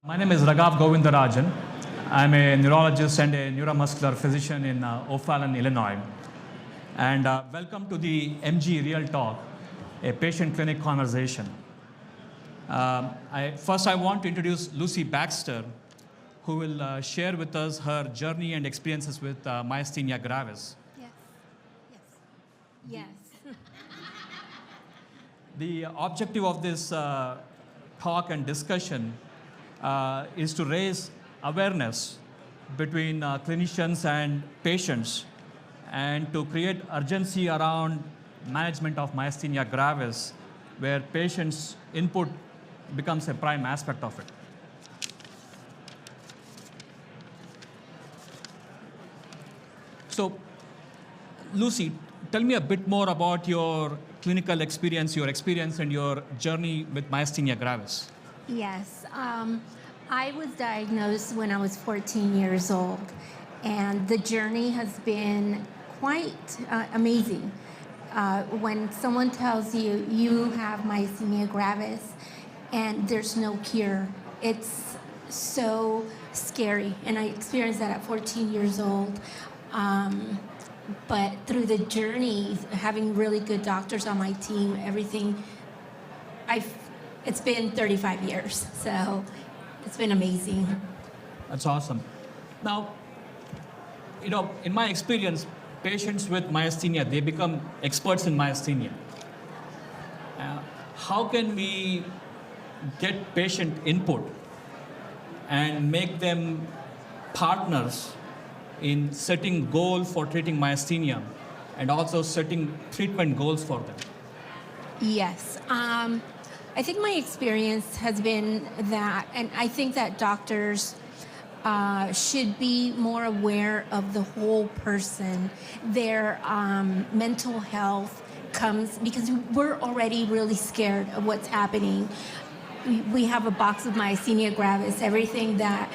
My name is Raghav Govindarajan. I'm a neurologist and a neuromuscular physician in O'Fallon, Illinois. And welcome to the MG Real Talk, a patient clinic conversation. First, I want to introduce Lucy Baxter, who will share with us her journey and experiences with myasthenia gravis. Yes. The objective of this talk and discussion is to raise awareness between clinicians and patients and to create urgency around management of myasthenia gravis, where patients' input becomes a prime aspect of it. So, Lucy, tell me a bit more about your clinical experience, your experience and your journey with myasthenia gravis. Yes. I was diagnosed when I was 14 years old, and the journey has been quite amazing. When someone tells you you have myasthenia gravis and there's no cure, it's so scary. And I experienced that at 14 years old. But through the journey, having really good doctors on my team, everything, it's been 35 years, so it's been amazing. That's awesome. Now, in my experience, patients with myasthenia, they become experts in myasthenia. How can we get patient input and make them partners in setting goal for treating myasthenia and also setting treatment goals for them? Yes. I think my experience has been that, and I think that doctors should be more aware of the whole person. Their mental health comes because we're already really scared of what's happening. We have a box of myasthenia gravis, everything that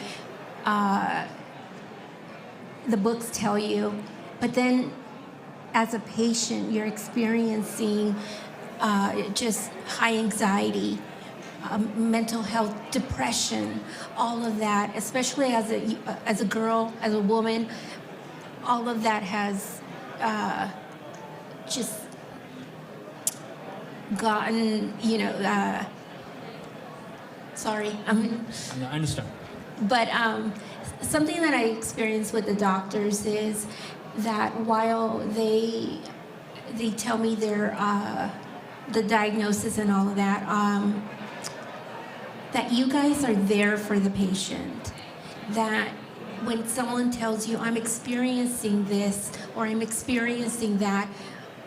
the books tell you, but then as a patient, you're experiencing just high anxiety, mental health, depression, all of that, especially as a girl, as a woman, all of that has just gotten, sorry. I understand. But something that I experience with the doctors is that while they tell me the diagnosis and all of that, that you guys are there for the patient. That when someone tells you, I'm experiencing this or I'm experiencing that,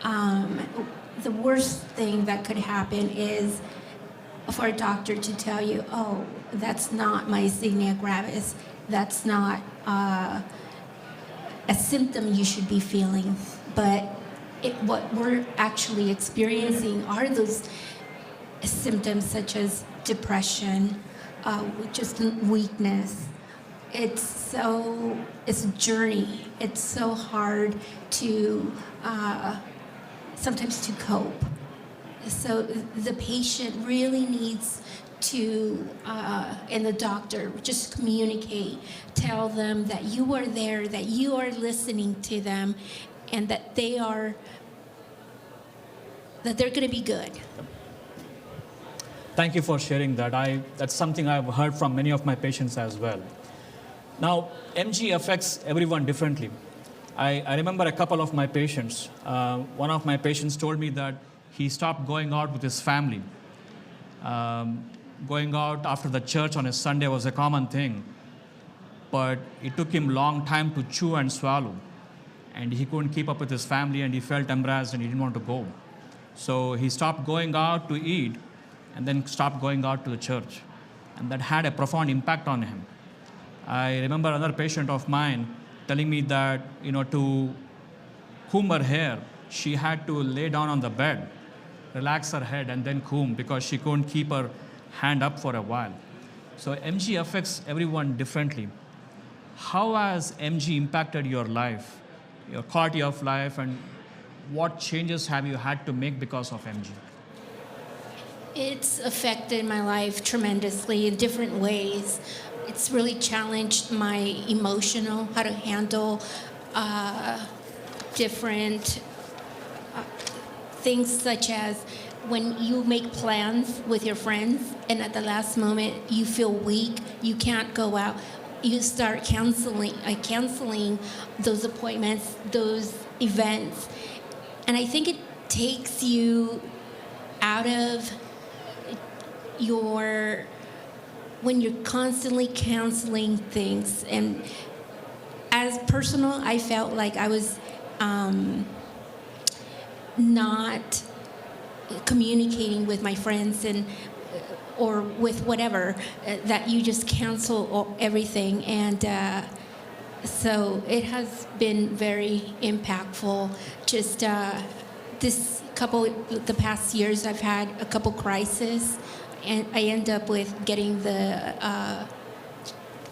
the worst thing that could happen is for a doctor to tell you, oh, that's not myasthenia gravis. That's not a symptom you should be feeling. But what we're actually experiencing are those symptoms such as depression, just weakness. It's a journey. It's so hard to sometimes to cope. So the patient really needs to, and the doctor, just communicate, tell them that you are there, that you are listening to them, and that they're going to be good. Thank you for sharing that. That's something I've heard from many of my patients as well. Now, MG affects everyone differently. I remember a couple of my patients. One of my patients told me that he stopped going out with his family. Going out after the church on a Sunday was a common thing, but it took him a long time to chew and swallow, and he couldn't keep up with his family, and he felt embarrassed and he didn't want to go. So he stopped going out to eat and then stopped going out to the church, and that had a profound impact on him. I remember another patient of mine telling me that, to comb her hair, she had to lay down on the bed, relax her head, and then comb because she couldn't keep her hand up for a while. So MG affects everyone differently. How has MG impacted your life, your quality of life, and what changes have you had to make because of MG? It's affected my life tremendously in different ways. It's really challenged my emotional, how to handle different things, such as when you make plans with your friends and at the last moment you feel weak, you can't go out, you start canceling those appointments, those events. And I think it takes you out of when you're constantly canceling things. And as personal, I felt like I was not communicating with my friends or with whatever, that you just cancel everything. And so it has been very impactful. Just the past years, I've had a couple crises, and I end up with getting the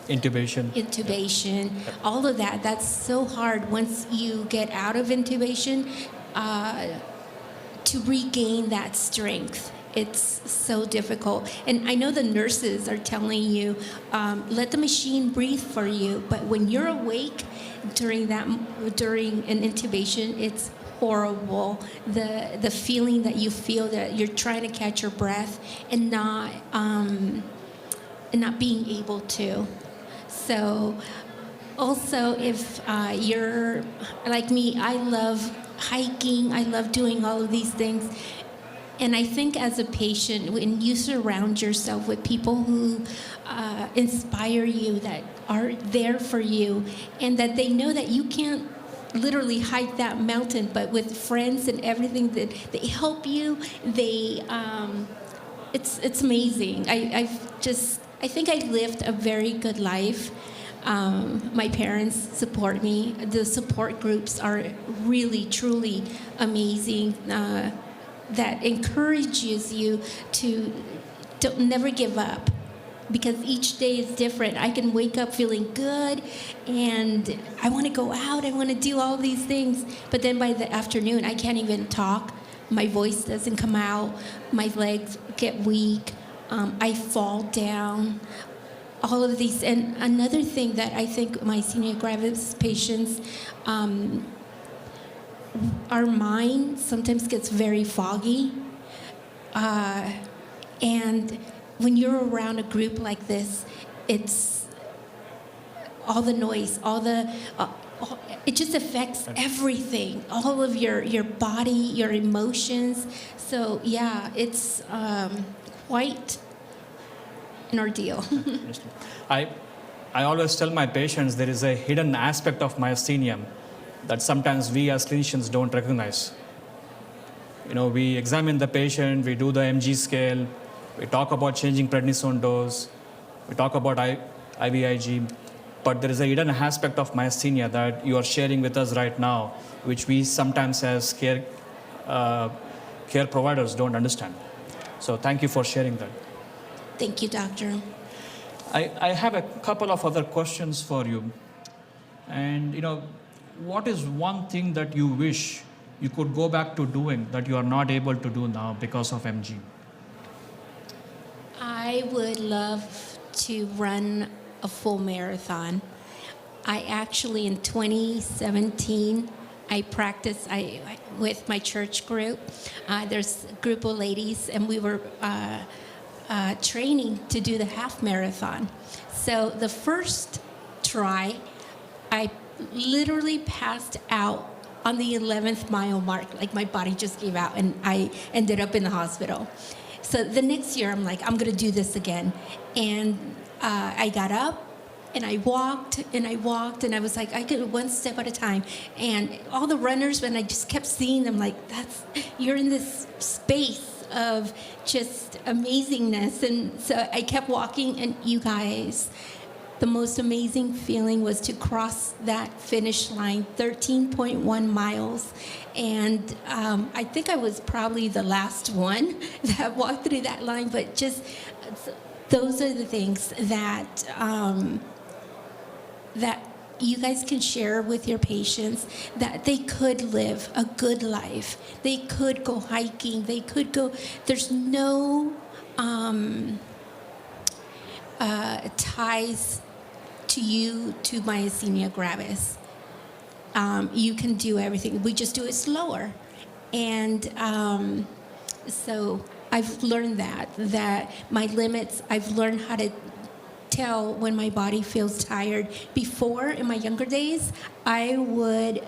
intubation, all of that. That's so hard once you get out of intubation, to regain that strength. It's so difficult. And I know the nurses are telling you, let the machine breathe for you, but when you're awake during an intubation, it's horrible. The feeling that you feel that you're trying to catch your breath and not being able to. So also, if you're like me, I love hiking, I love doing all of these things. And I think as a patient, when you surround yourself with people who inspire you, that are there for you, and that they know that you can't literally hike that mountain, but with friends and everything, that they help you, it's amazing. I think I lived a very good life. My parents support me. The support groups are really, truly amazing. That encourages you to never give up, because each day is different. I can wake up feeling good, and I want to go out, I want to do all these things, but then by the afternoon, I can't even talk. My voice doesn't come out. My legs get weak. I fall down. All of these. And another thing that I think myasthenia gravis patients, our mind sometimes gets very foggy. And when you're around a group like this, it's all the noise, it just affects everything, all of your body, your emotions. So yeah, it's quite an ordeal. I always tell my patients there is a hidden aspect of myasthenia that sometimes we as clinicians don't recognize. We examine the patient, we do the MG scale, we talk about changing prednisone dose, we talk about IVIG, but there is a hidden aspect of myasthenia that you are sharing with us right now, which we sometimes as care providers don't understand. So thank you for sharing that. Thank you, doctor. I have a couple of other questions for you. And, what is one thing that you wish you could go back to doing that you are not able to do now because of MG? I would love to run a full marathon. I actually, in 2017, I practiced with my church group. There's a group of ladies, and we were training to do the half marathon. So the first try, I literally passed out on the 11th mile mark. Like, my body just gave out, and I ended up in the hospital. So the next year, I'm like, I'm going to do this again. And I got up, and I walked, and I was like, I could one step at a time. And all the runners, when I just kept seeing them, like, you're in this space of just amazingness. And so I kept walking, and you guys, the most amazing feeling was to cross that finish line, 13.1 miles. And I think I was probably the last one that walked through that line, but just those are the things that you guys can share with your patients that they could live a good life. They could go hiking. They could go. There's no ties to you to myasthenia gravis. You can do everything. We just do it slower. And so I've learned that my limits, I've learned how to tell when my body feels tired. Before, in my younger days, I would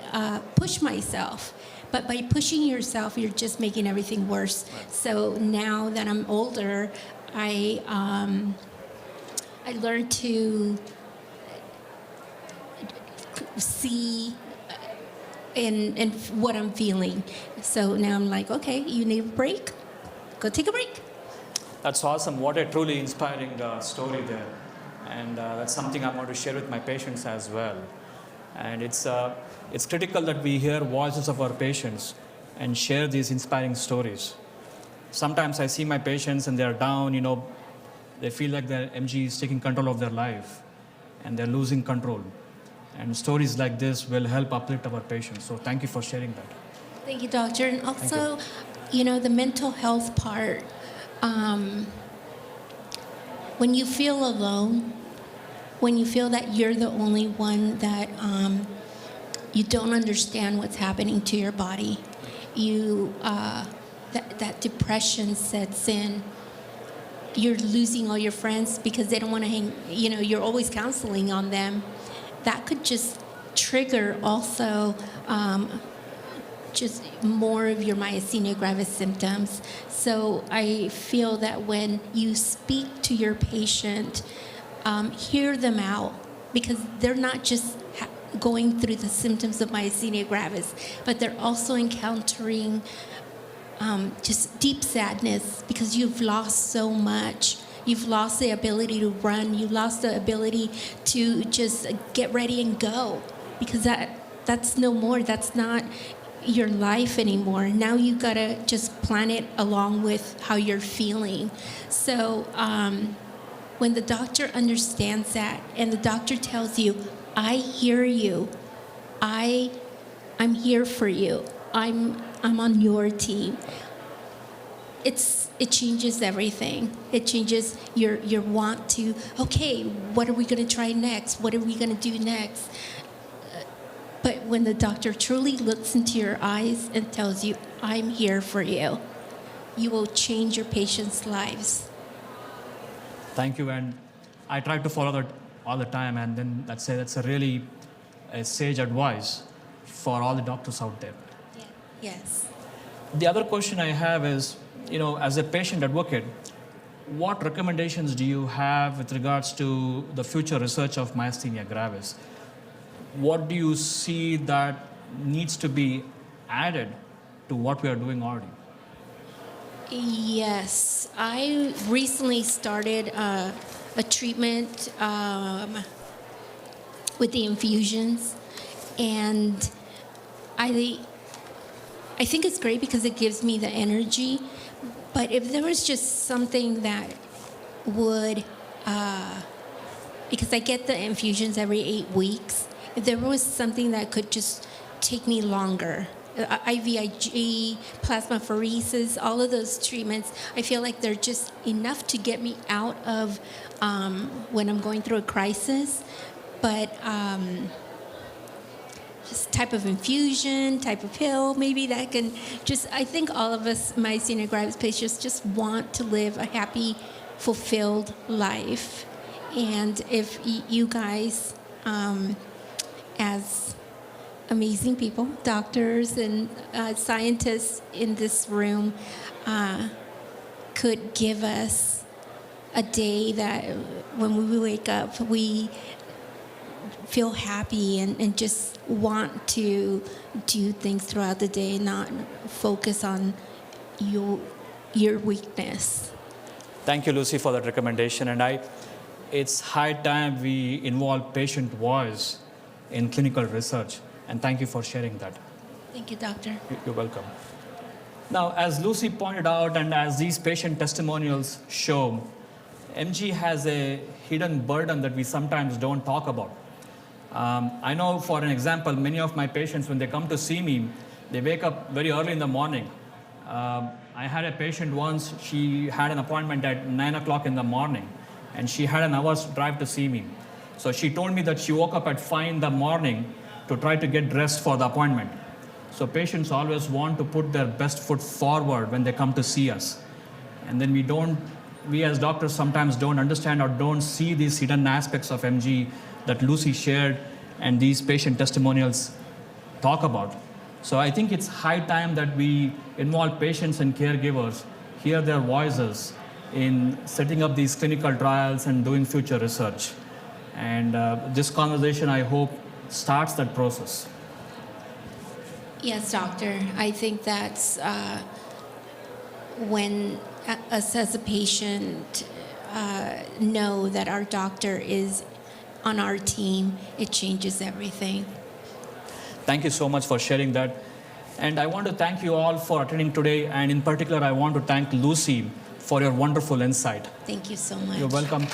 push myself. But by pushing yourself, you're just making everything worse. So now that I'm older, I learned to see in what I'm feeling. So now I'm like, okay, you need a break? Go take a break. That's awesome. What a truly inspiring story there. And that's something I want to share with my patients as well. And it's critical that we hear voices of our patients and share these inspiring stories. Sometimes I see my patients and they're down, they feel like their MG is taking control of their life and they're losing control. And stories like this will help uplift our patients. So thank you for sharing that. Thank you, doctor. And also, the mental health part, when you feel alone, when you feel that you're the only one that you don't understand what's happening to your body, that depression sets in. You're losing all your friends because they don't want to hang, you're always counseling on them. That could just trigger also just more of your myasthenia gravis symptoms. So I feel that when you speak to your patient, hear them out, because they're not just going through the symptoms of myasthenia gravis, but they're also encountering just deep sadness because you've lost so much. You've lost the ability to run. You lost the ability to just get ready and go, because that's no more. That's not your life anymore. Now you gotta just plan it along with how you're feeling. So when the doctor understands that and the doctor tells you, I hear you, I'm here for you, I'm on your team, it changes everything. It changes your want to, okay, what are we going to try next? What are we going to do next? But when the doctor truly looks into your eyes and tells you, I'm here for you, you will change your patients' lives. Thank you. And I try to follow that all the time. And then that's a really sage advice for all the doctors out there. Yeah. Yes. The other question I have is, as a patient advocate, what recommendations do you have with regards to the future research of myasthenia gravis? What do you see that needs to be added to what we are doing already? Yes, I recently started a treatment with the infusions, and I think it's great because it gives me the energy. But if there was just something that would, because I get the infusions every 8 weeks, if there was something that could just take me longer, IVIG, plasmapheresis, all of those treatments, I feel like they're just enough to get me out of when I'm going through a crisis. But just type of infusion, type of pill, maybe that can just, I think all of us myasthenia gravis patients just want to live a happy, fulfilled life. And if you guys, as amazing people, doctors and scientists in this room, could give us a day that when we wake up, we feel happy and just want to do things throughout the day, not focus on your weakness. Thank you, Lucy, for that recommendation. And it's high time we involve patient voice in clinical research. And thank you for sharing that. Thank you, doctor. You're welcome. Now, as Lucy pointed out, and as these patient testimonials show, MG has a hidden burden that we sometimes don't talk about. I know, for an example, many of my patients, when they come to see me, they wake up very early in the morning. I had a patient once, she had an appointment at 9 o'clock in the morning, and she had an hour's drive to see me. So she told me that she woke up at 5 in the morning to try to get dressed for the appointment. So patients always want to put their best foot forward when they come to see us. And then we as doctors sometimes don't understand or don't see these hidden aspects of MG that Lucy shared and these patient testimonials talk about. So I think it's high time that we involve patients and caregivers, hear their voices in setting up these clinical trials and doing future research. And this conversation, I hope, starts that process. Yes, doctor. I think that's when us as a patient know that our doctor is on our team, it changes everything. Thank you so much for sharing that. And I want to thank you all for attending today. And in particular, I want to thank Lucy for your wonderful insight. Thank you so much. You're welcome.